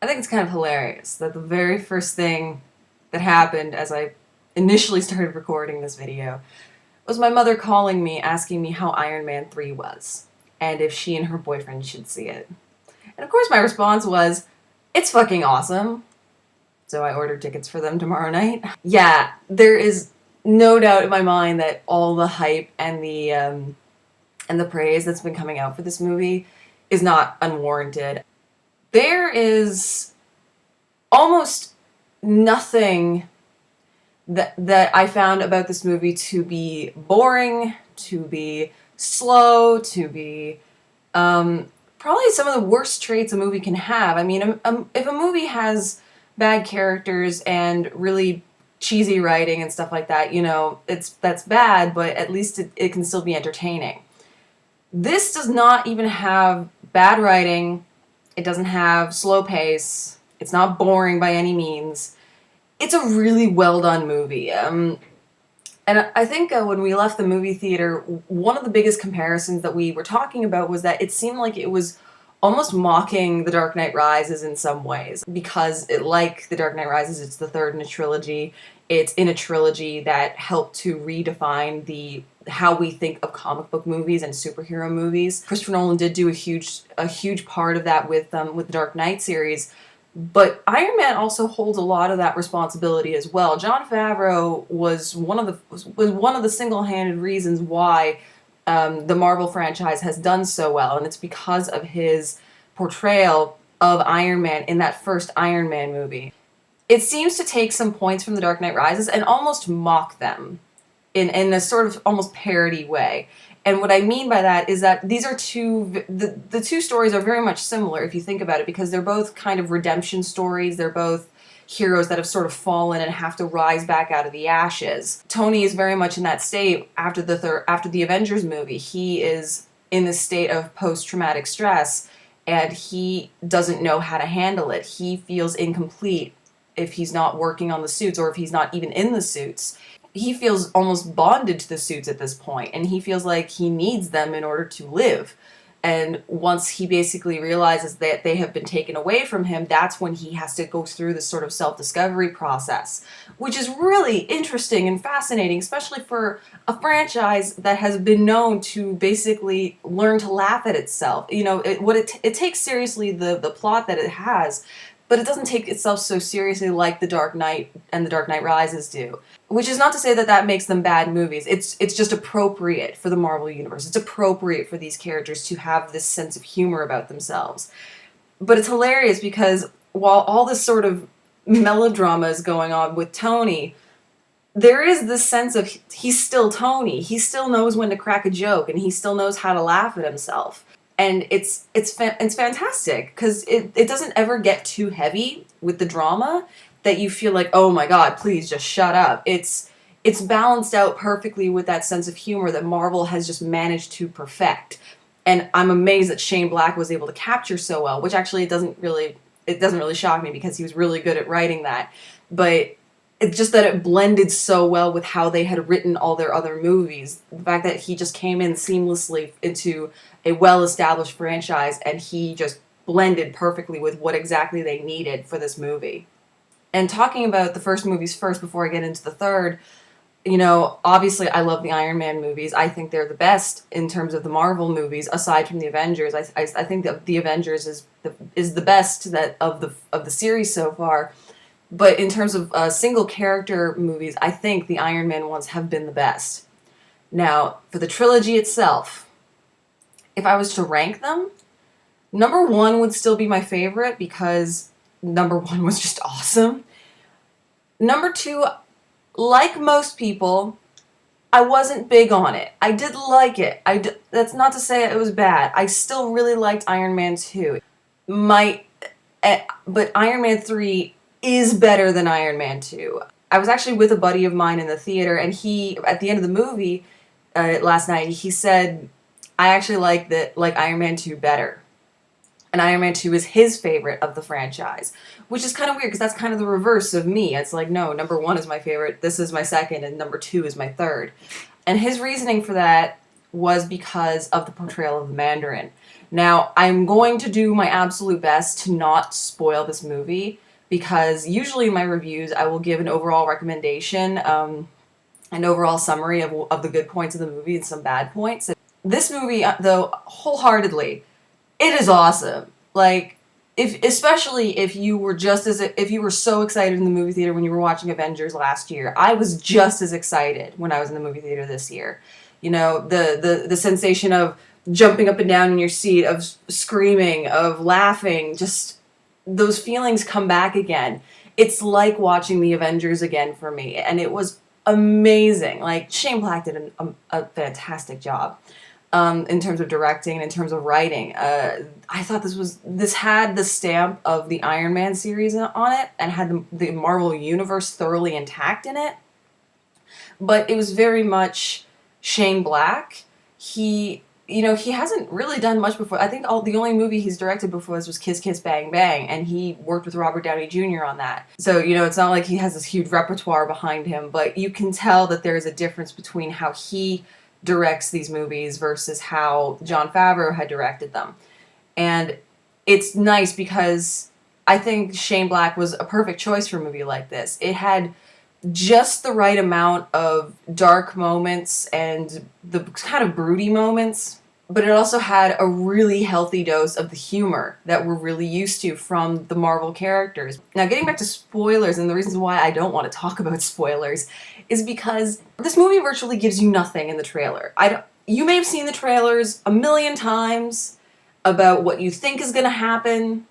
I think it's kind of hilarious that the very first thing that happened as I initially started recording this video was my mother calling me asking me how Iron Man 3 was and if she and her boyfriend should see it. And of course my response was, it's fucking awesome. So I ordered tickets for them tomorrow night. Yeah, there is no doubt in my mind that all the hype and the praise that's been coming out for this movie is not unwarranted. There is almost nothing that I found about this movie to be boring, to be slow, to be probably some of the worst traits a movie can have. I mean, if a movie has bad characters and really cheesy writing and stuff like that, you know, that's bad, but at least it can still be entertaining. This does not even have bad writing. It doesn't have slow pace. It's not boring by any means. It's a really well done movie. And I think when we left the movie theater, one of the biggest comparisons that we were talking about was that it seemed like it was almost mocking The Dark Knight Rises in some ways, because like The Dark Knight Rises, it's the third in a trilogy. It's in a trilogy that helped to redefine how we think of comic book movies and superhero movies. Christopher Nolan did do a huge part of that with the Dark Knight series. But Iron Man also holds a lot of that responsibility as well. Jon Favreau was one of the single-handed reasons why the Marvel franchise has done so well, and it's because of his portrayal of Iron Man in that first Iron Man movie. It seems to take some points from The Dark Knight Rises and almost mock them in a sort of almost parody way. And what I mean by that is that these are the two stories are very much similar if you think about it, because they're both kind of redemption stories. They're both heroes that have sort of fallen and have to rise back out of the ashes. Tony is very much in that state after the Avengers movie. He is in this state of post-traumatic stress, and he doesn't know how to handle it. He feels incomplete if he's not working on the suits, or if he's not even in the suits. He feels almost bonded to the suits at this point, and he feels like he needs them in order to live. And once he basically realizes that they have been taken away from him, that's when he has to go through this sort of self-discovery process, which is really interesting and fascinating, especially for a franchise that has been known to basically learn to laugh at itself. You know, it takes seriously the plot that it has, but it doesn't take itself so seriously like The Dark Knight and The Dark Knight Rises do. Which is not to say that that makes them bad movies. It's just appropriate for the Marvel Universe. It's appropriate for these characters to have this sense of humor about themselves. But it's hilarious because while all this sort of melodrama is going on with Tony, there is this sense of he's still Tony. He still knows when to crack a joke, and he still knows how to laugh at himself. And it's fantastic because it doesn't ever get too heavy with the drama that you feel like, oh my god, please just shut up. It's balanced out perfectly with that sense of humor that Marvel has just managed to perfect. And I'm amazed that Shane Black was able to capture so well, which actually it doesn't really shock me because he was really good at writing that. But it's just that it blended so well with how they had written all their other movies. The fact that he just came in seamlessly into a well-established franchise, and he just blended perfectly with what exactly they needed for this movie. And talking about the first movies first before I get into the third, you know, obviously I love the Iron Man movies. I think they're the best in terms of the Marvel movies, aside from the Avengers. I think that the Avengers is the best of the series so far. But in terms of single character movies, I think the Iron Man ones have been the best. Now, for the trilogy itself, if I was to rank them, number one would still be my favorite because number one was just awesome. Number two, like most people, I wasn't big on it. I did like it. That's not to say it was bad. I still really liked Iron Man 2. But Iron Man 3 is better than Iron Man 2. I was actually with a buddy of mine in the theater, and he, at the end of the movie last night, he said, I actually like Iron Man 2 better. And Iron Man 2 is his favorite of the franchise, which is kind of weird because that's kind of the reverse of me. It's like, no, number one is my favorite, this is my second, and number two is my third. And his reasoning for that was because of the portrayal of the Mandarin. Now, I'm going to do my absolute best to not spoil this movie, because usually in my reviews I will give an overall recommendation, an overall summary of the good points of the movie and some bad points. This movie, though, wholeheartedly, it is awesome. Like, especially if you were if you were so excited in the movie theater when you were watching Avengers last year, I was just as excited when I was in the movie theater this year. You know, the sensation of jumping up and down in your seat, of screaming, of laughing, just those feelings come back again. It's like watching the Avengers again for me, and it was amazing. Like, Shane Black did a fantastic job. In terms of directing and in terms of writing. I thought this had the stamp of the Iron Man series on it, and had the Marvel Universe thoroughly intact in it. But it was very much Shane Black. He hasn't really done much before. I think the only movie he's directed before this was Kiss Kiss Bang Bang, and he worked with Robert Downey Jr. on that. So, it's not like he has this huge repertoire behind him, but you can tell that there is a difference between how he directs these movies versus how Jon Favreau had directed them. And it's nice because I think Shane Black was a perfect choice for a movie like this. It had just the right amount of dark moments and the kind of broody moments, but it also had a really healthy dose of the humor that we're really used to from the Marvel characters. Now, getting back to spoilers, and the reasons why I don't want to talk about spoilers is because this movie virtually gives you nothing in the trailer. You may have seen the trailers a million times about what you think is going to happen.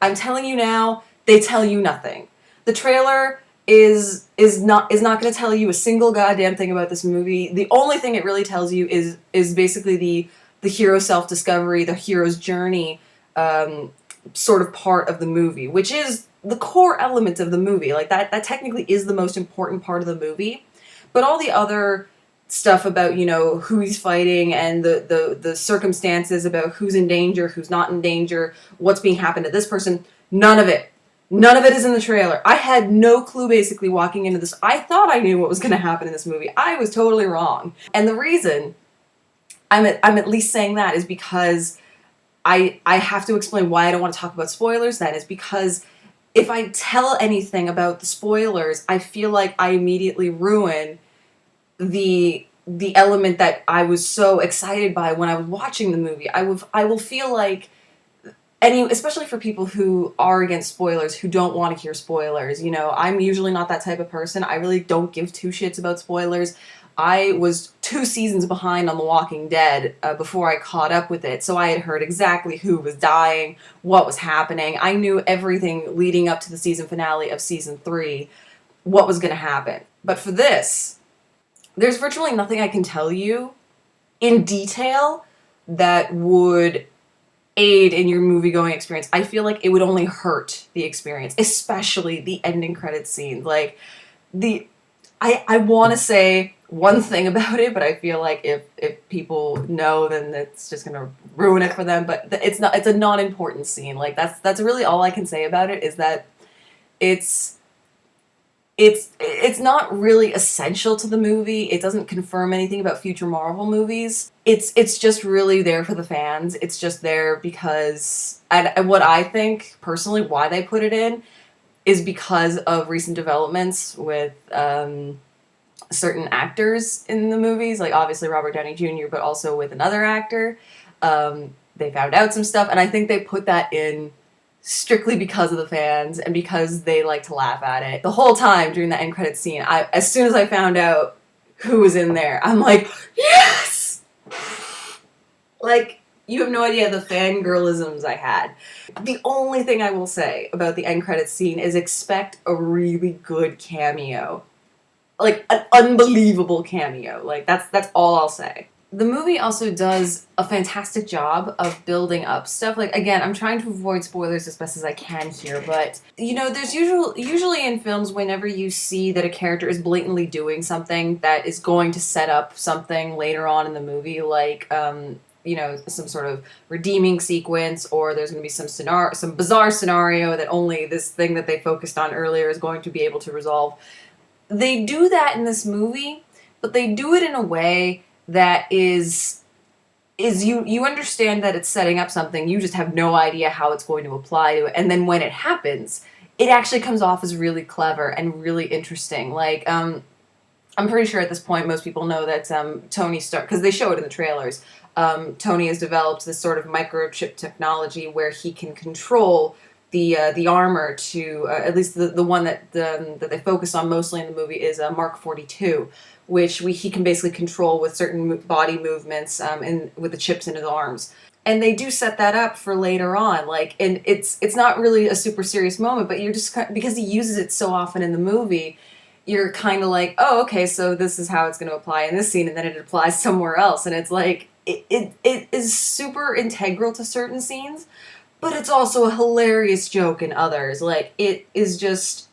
I'm telling you now, they tell you nothing. The trailer is not going to tell you a single goddamn thing about this movie. The only thing it really tells you is basically the hero's self-discovery, the hero's journey, sort of part of the movie, which is the core element of the movie. Like, that technically is the most important part of the movie. But all the other stuff about, who he's fighting and the circumstances about who's in danger, who's not in danger, what's being happened to this person, none of it is in the trailer. I had no clue basically walking into this. I thought I knew what was going to happen in this movie. I was totally wrong. And the reason I'm at least saying that is because I have to explain why I don't want to talk about spoilers. That is because if I tell anything about the spoilers, I feel like I immediately ruin the element that I was so excited by when I was watching the movie. I will feel like, especially for people who are against spoilers, who don't want to hear spoilers. I'm usually not that type of person. I really don't give two shits about spoilers. I was 2 seasons behind on The Walking Dead before I caught up with it, so I had heard exactly who was dying, what was happening. I knew everything leading up to the season finale of season 3, what was going to happen. But for this, there's virtually nothing I can tell you in detail that would aid in your movie-going experience. I feel like it would only hurt the experience, especially the ending credits scene. Like, I want to say one thing about it, but I feel like if people know, then it's just gonna ruin it for them. But it's a non-important scene. Like, that's really all I can say about it, is that it's not really essential to the movie. It doesn't confirm anything about future Marvel movies. It's just really there for the fans. It's just there because, and what I think personally why they put it in is because of recent developments with certain actors in the movies, like obviously Robert Downey Jr., but also with another actor. They found out some stuff, and I think they put that in strictly because of the fans and because they like to laugh at it. The whole time during the end credits scene, as soon as I found out who was in there, I'm like, yes! Like, you have no idea the fangirlisms I had. The only thing I will say about the end credits scene is expect a really good cameo. Like, an unbelievable cameo. Like, that's all I'll say. The movie also does a fantastic job of building up stuff. Like, again, I'm trying to avoid spoilers as best as I can here, but, there's usually in films, whenever you see that a character is blatantly doing something that is going to set up something later on in the movie, like, some sort of redeeming sequence, or there's going to be some bizarre scenario that only this thing that they focused on earlier is going to be able to resolve. They do that in this movie, but they do it in a way that is is you understand that it's setting up something, you just have no idea how it's going to apply to it, and then when it happens, it actually comes off as really clever and really interesting. Like, I'm pretty sure at this point most people know that Tony Stark, because they show it in the trailers, Tony has developed this sort of microchip technology where he can control the armor to at least the one that they focus on mostly in the movie is Mark 42, which he can basically control with certain body movements and with the chips in his arms. And they do set that up for later on, like, and it's not really a super serious moment, but you're just because he uses it so often in the movie, you're kind of like, oh, okay, so this is how it's going to apply in this scene, and then it applies somewhere else, and it's like it is super integral to certain scenes, but it's also a hilarious joke in others. Like, it is just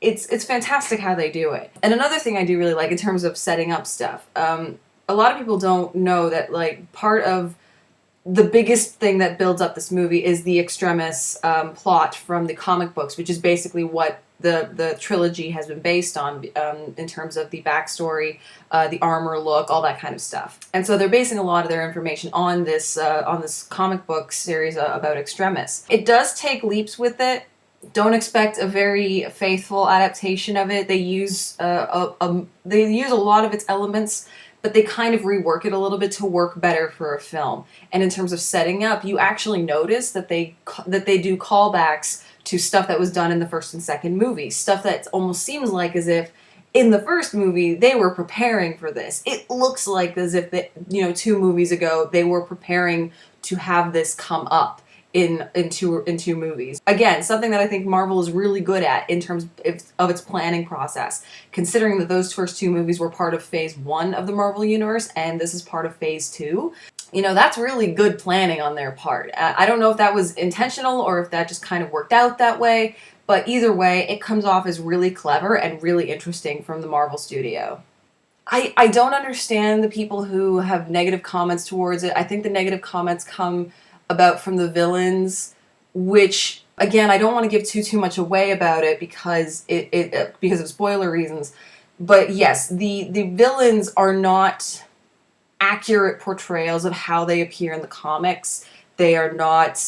it's fantastic how they do it. And another thing I do really like in terms of setting up stuff, a lot of people don't know that, like, part of the biggest thing that builds up this movie is the Extremis plot from the comic books, which is basically what the trilogy has been based on in terms of the backstory, the armor look, all that kind of stuff. And so they're basing a lot of their information on this comic book series about Extremis. It does take leaps with it. Don't expect a very faithful adaptation of it. They use a lot of its elements, but they kind of rework it a little bit to work better for a film. And in terms of setting up, you actually notice that they do callbacks to stuff that was done in the first and second movie. Stuff that almost seems like as if in the first movie they were preparing for this. It looks like as if 2 movies ago they were preparing to have this come up in two movies. Again, something that I think Marvel is really good at in terms of its planning process, considering that those first 2 movies were part of phase 1 of the Marvel Universe and this is part of phase 2. That's really good planning on their part. I don't know if that was intentional or if that just kind of worked out that way, but either way, it comes off as really clever and really interesting from the Marvel studio. I don't understand the people who have negative comments towards it. I think the negative comments come about from the villains, which, again, I don't want to give too much away about it because because of spoiler reasons. But yes, the villains are not accurate portrayals of how they appear in the comics. They are not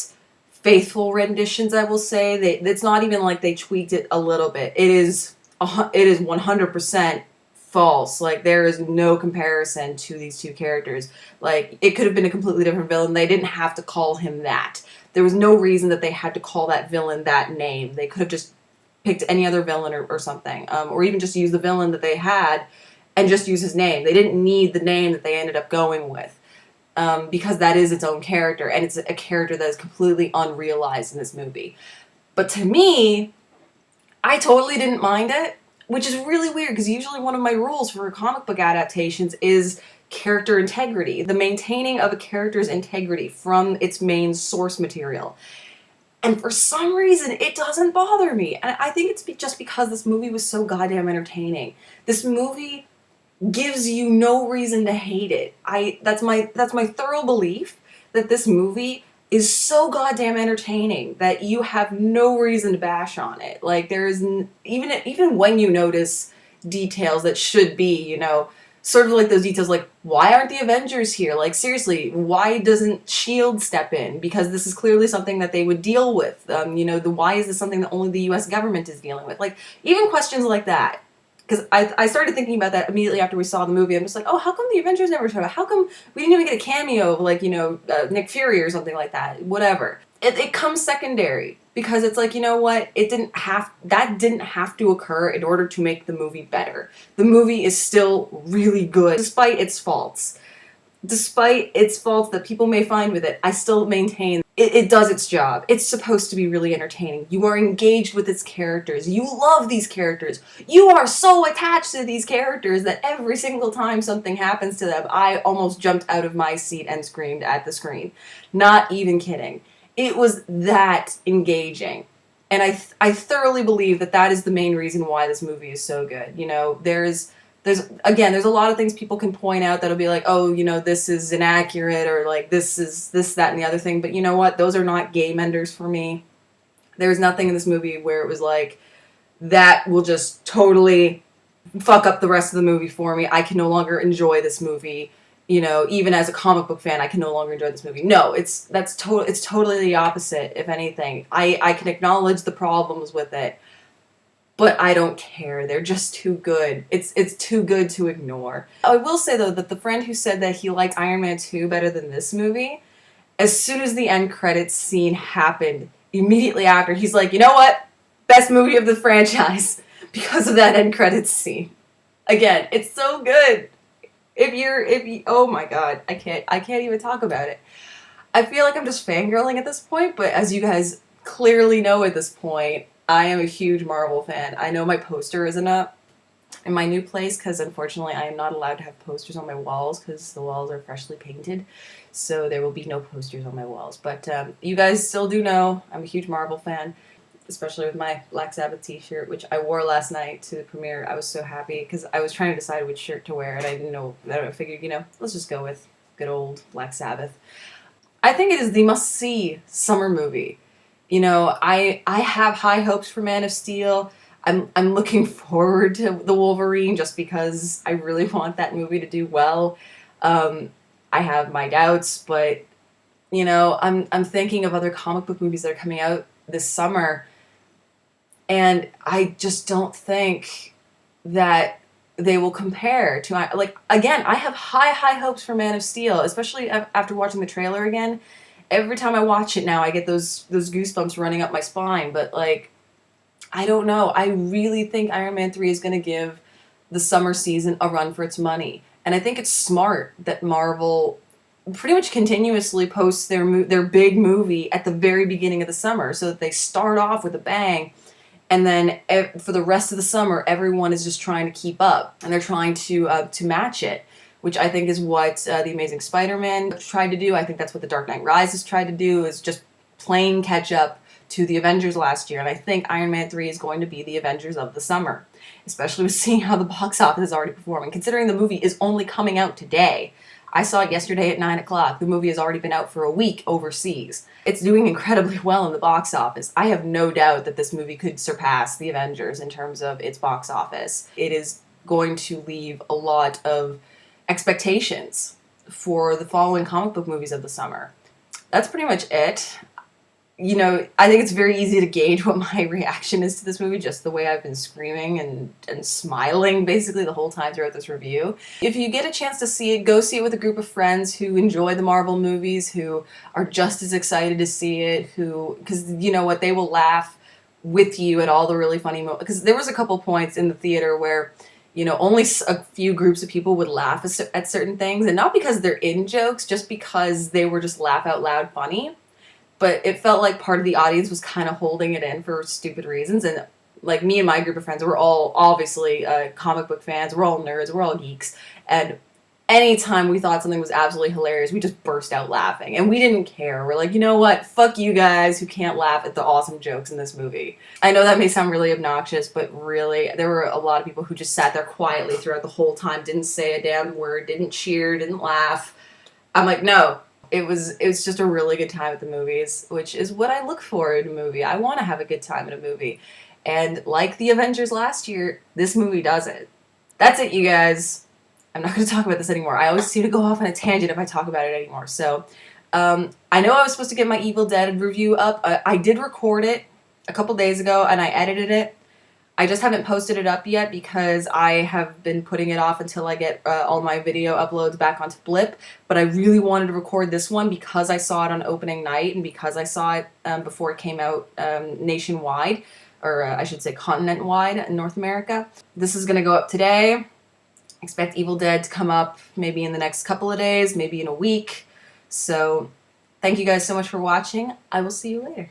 faithful renditions, I will say. It's not even like they tweaked it a little bit. It is 100% false. Like, there is no comparison to these 2 characters. Like, it could have been a completely different villain. They didn't have to call him that. There was no reason that they had to call that villain that name. They could have just picked any other villain or something, or even just use the villain that they had and just use his name. They didn't need the name that they ended up going with, because that is its own character, and it's a character that is completely unrealized in this movie. But to me, I totally didn't mind it, which is really weird because usually one of my rules for comic book adaptations is character integrity, the maintaining of a character's integrity from its main source material. And for some reason, it doesn't bother me. And I think it's just because this movie was so goddamn entertaining. This movie gives you no reason to hate it. That's my thorough belief that this movie is so goddamn entertaining that you have no reason to bash on it. Like, there is even when you notice details that should be, sort of like those details, like, why aren't the Avengers here? Like, seriously, why doesn't S.H.I.E.L.D. step in? Because this is clearly something that they would deal with. Why is this something that only the U.S. government is dealing with? Like, even questions like that. Because I started thinking about that immediately after we saw the movie. I'm just like, oh, how come the Avengers never showed up? How come we didn't even get a cameo of, like, Nick Fury or something like that? Whatever. It comes secondary. Because it's like, you know what? That didn't have to occur in order to make the movie better. The movie is still really good, despite its faults. Despite its faults that people may find with it, I still maintain it does its job. It's supposed to be really entertaining. You are engaged with its characters. You love these characters. You are so attached to these characters that every single time something happens to them, I almost jumped out of my seat and screamed at the screen. Not even kidding. It was that engaging. And I thoroughly believe that is the main reason why this movie is so good. There's a lot of things people can point out that'll be like, oh, this is inaccurate, or like this, that, and the other thing. But you know what? Those are not game enders for me. There's nothing in this movie where it was like, that will just totally fuck up the rest of the movie for me. I can no longer enjoy this movie you know, even as a comic book fan, I can no longer enjoy this movie. No, it's totally the opposite. If anything, I can acknowledge the problems with it, but I don't care. They're just too good. It's too good to ignore. I will say though that the friend who said that he liked Iron Man 2 better than this movie, as soon as the end credits scene happened, immediately after, he's like, you know what? Best movie of the franchise because of that end credits scene. Again, it's so good. If you, oh my god, I can't even talk about it. I feel like I'm just fangirling at this point, but as you guys clearly know at this point, I am a huge Marvel fan. I know my poster isn't up in my new place because unfortunately I am not allowed to have posters on my walls because the walls are freshly painted. So there will be no posters on my walls. But you guys still do know I'm a huge Marvel fan, especially with my Black Sabbath t-shirt, which I wore last night to the premiere. I was so happy because I was trying to decide which shirt to wear and I didn't know. I figured, you know, let's just go with good old Black Sabbath. I think it is the must-see summer movie. You know, I have high hopes for Man of Steel. I'm looking forward to the Wolverine just because I really want that movie to do well. I have my doubts, but you know, I'm thinking of other comic book movies that are coming out this summer, and I just don't think that they will compare to, like, again, I have high hopes for Man of Steel, especially after watching the trailer again. Every time I watch it now, I get those goosebumps running up my spine. But like, I don't know. I really think Iron Man 3 is going to give the summer season a run for its money, and I think it's smart that Marvel pretty much continuously posts their big movie at the very beginning of the summer, so that they start off with a bang, and then for the rest of the summer, everyone is just trying to keep up, and they're trying to match it, which I think is what the Amazing Spider-Man tried to do. I think that's what the Dark Knight Rises tried to do, is just playing catch up to the Avengers last year, and I think Iron Man 3 is going to be the Avengers of the summer, especially with seeing how the box office is already performing, considering the movie is only coming out today. I saw it yesterday at 9 o'clock. The movie has already been out for a week overseas. It's doing incredibly well in the box office. I have no doubt that this movie could surpass the Avengers in terms of its box office. It is going to leave a lot of expectations for the following comic book movies of the summer. That's pretty much it. You know, I think it's very easy to gauge what my reaction is to this movie, just the way I've been screaming and smiling basically the whole time throughout this review. If you get a chance to see it, go see it with a group of friends who enjoy the Marvel movies, who are just as excited to see it, because you know what, they will laugh with you at all the really funny moments. Because there was a couple points in the theater where, you know, only a few groups of people would laugh at certain things, and not because they're in jokes, just because they were just laugh out loud funny. But it felt like part of the audience was kind of holding it in for stupid reasons. And like me and my group of friends, we're all obviously comic book fans. We're all nerds. We're all geeks. And anytime we thought something was absolutely hilarious, we just burst out laughing. And we didn't care. We're like, you know what? Fuck you guys who can't laugh at the awesome jokes in this movie. I know that may sound really obnoxious, but really, there were a lot of people who just sat there quietly throughout the whole time, didn't say a damn word, didn't cheer, didn't laugh. I'm like, no. It was just a really good time at the movies, which is what I look for in a movie. I want to have a good time in a movie. And like the Avengers last year, this movie does it. That's it, you guys. I'm not going to talk about this anymore. I always seem to go off on a tangent if I talk about it anymore. So, I know I was supposed to get my Evil Dead review up. I did record it a couple days ago, and I edited it. I just haven't posted it up yet because I have been putting it off until I get all my video uploads back onto Blip. But I really wanted to record this one because I saw it on opening night and because I saw it before it came out nationwide, or I should say continent-wide in North America. This is going to go up today. Expect Evil Dead to come up maybe in the next couple of days, maybe in a week. So thank you guys so much for watching. I will see you later.